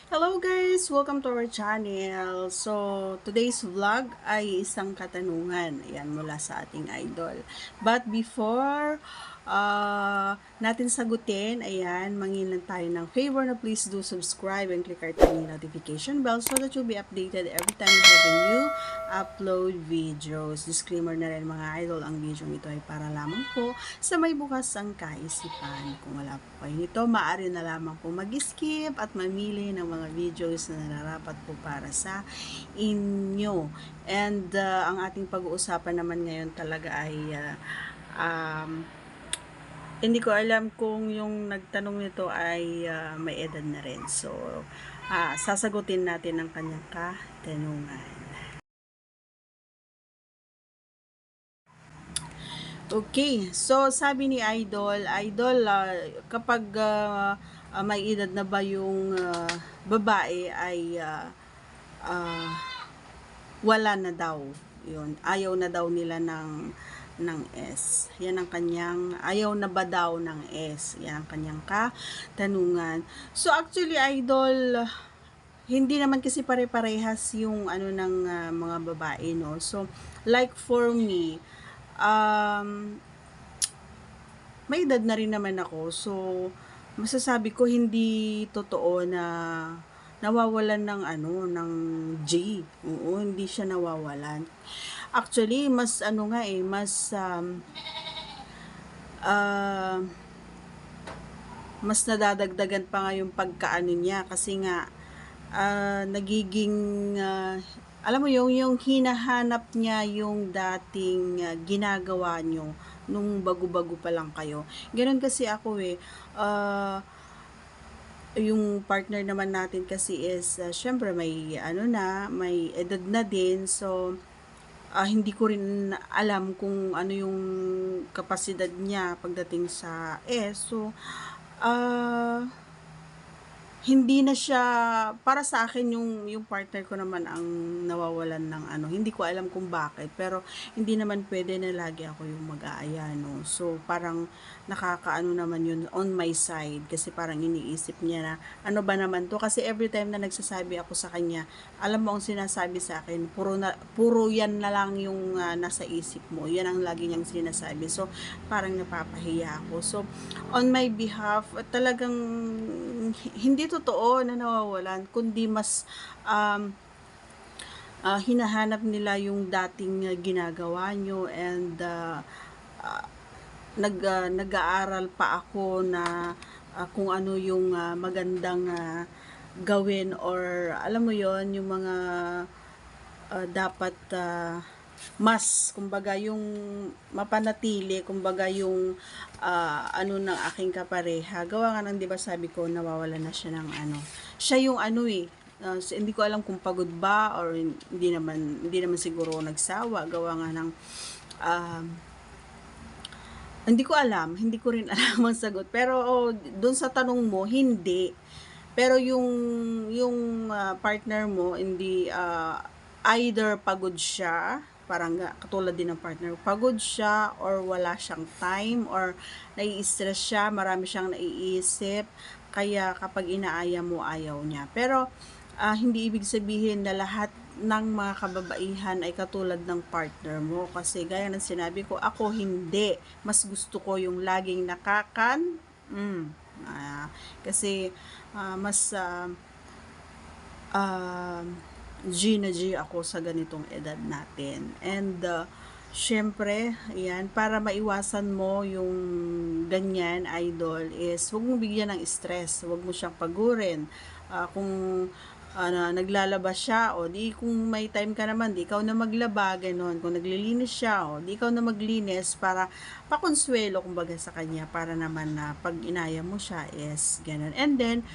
Hello guys! Welcome to our channel. So, today's vlog ay isang katanungan. Ayan, mula sa ating idol. But before natin sagutin, ayan, mangilan tayo ng favor na please do subscribe and click our tiny notification bell so that you'll be updated every time we have a new upload videos. Disclaimer na rin mga idol, ang video ito ay para lamang po sa may bukas ang kaisipan. Kung wala po kayo nito, maaari na lamang po mag-skip at mamili ng mga videos na nararapat po para sa inyo. And ang ating pag-uusapan naman ngayon talaga ay hindi ko alam kung yung nagtanong nito ay may edad na rin. So, sasagutin natin ang kanyang katanungan. Okay, so sabi ni Idol, kapag may edad na ba yung babae ay wala na daw. Yun, ayaw na daw nila ng S. Yan ang kanyang, ayaw na ba daw ng S. Yan ang kanyang katanungan. So actually Idol, hindi naman kasi pare-parehas yung ano ng mga babae, no. So like for me, may edad na rin naman ako. So, masasabi ko hindi totoo na nawawalan ng ano, ng G. Oo, hindi siya nawawalan. Actually, mas ano nga mas uh, mas nadadagdagan pa nga yung pagkaano niya kasi nga nagiging alam mo yung hinahanap niya yung dating ginagawa nyo nung bago-bago pa lang kayo. Ganun kasi ako yung partner naman natin kasi is syempre may ano na, may edad na din. So hindi ko rin alam kung ano yung kapasidad niya pagdating sa So uh, hindi na siya para sa akin yung partner ko naman ang nawawalan ng ano, hindi ko alam kung bakit, pero hindi naman pwede na lagi ako yung mag-aaya, no. So parang nakakaano naman yun on my side kasi parang iniisip niya na ano ba naman to, kasi every time na nagsasabi ako sa kanya, alam mo ang sinasabi sa akin, puro yan na lang yung nasa isip mo, yan ang lagi niyang sinasabi. So parang napapahiya ako. So on my behalf, talagang hindi totoo na nawawalan, kundi mas hinahanap nila yung dating ginagawa nyo. And nag-aaral pa ako na kung ano yung magandang gawin, or alam mo yon yung mga dapat mas kumbaga yung mapanatili, kumbaga yung ano ng aking kapareha. Gawa nga ng 'di ba sabi ko nawawala na siya ng ano. Siya yung ano so, hindi ko alam kung pagod ba or hindi naman siguro nagsawa. Gawa nga ng hindi ko alam, hindi ko rin alam ang sagot. Pero doon sa tanong mo, hindi. Pero yung partner mo, hindi either pagod siya, parang katulad din ng partner, pagod siya or wala siyang time or nai-stress siya, marami siyang naiisip, kaya kapag inaaya mo, ayaw niya. Pero hindi ibig sabihin na lahat ng mga kababaihan ay katulad ng partner mo, kasi gaya ng sinabi ko, ako hindi. Mas gusto ko yung laging kasi mas G na G ako sa ganitong edad natin. And syempre, yan, para maiwasan mo yung ganyan, Idol, is huwag mo bigyan ng stress, huwag mo siyang pagurin. Kung naglalaba siya, o di kung may time ka naman, di ikaw na maglaba, ganon. Kung naglilinis siya, o di ikaw na maglinis para pakonsuelo kumbaga sa kanya, para naman na pag inaya mo siya is ganon. And then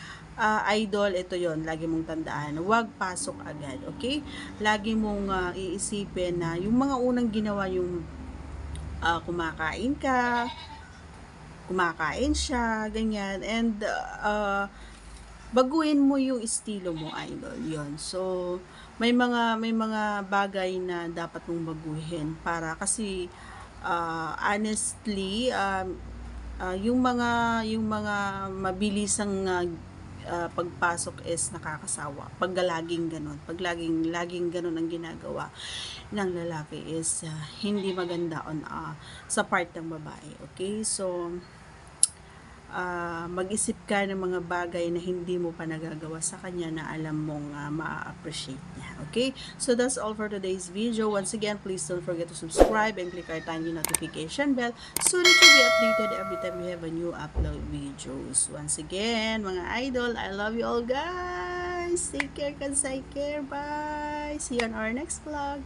Idol, ito yon, lagi mong tandaan, huwag pasok agad, okay? Lagi mong iisipin na yung mga unang ginawa, yung kumakain siya, ganyan, and baguhin mo yung estilo mo, Idol, yon. So may mga bagay na dapat mong baguhin, para kasi honestly yung mga mabilisang pagpasok is nakakasawa. Pag laging ganun, laging ganun ang ginagawa ng lalaki is hindi maganda sa part ng babae. Okay? So, mag-isip ka ng mga bagay na hindi mo pa nagagawa sa kanya na alam mong ma-appreciate niya. Okay? So, that's all for today's video. Once again, please don't forget to subscribe and click our tiny notification bell so that you'll be updated every time we have a new upload videos. Once again, mga idol, I love you all guys. Take care, kansay care. Bye. See you on our next vlog.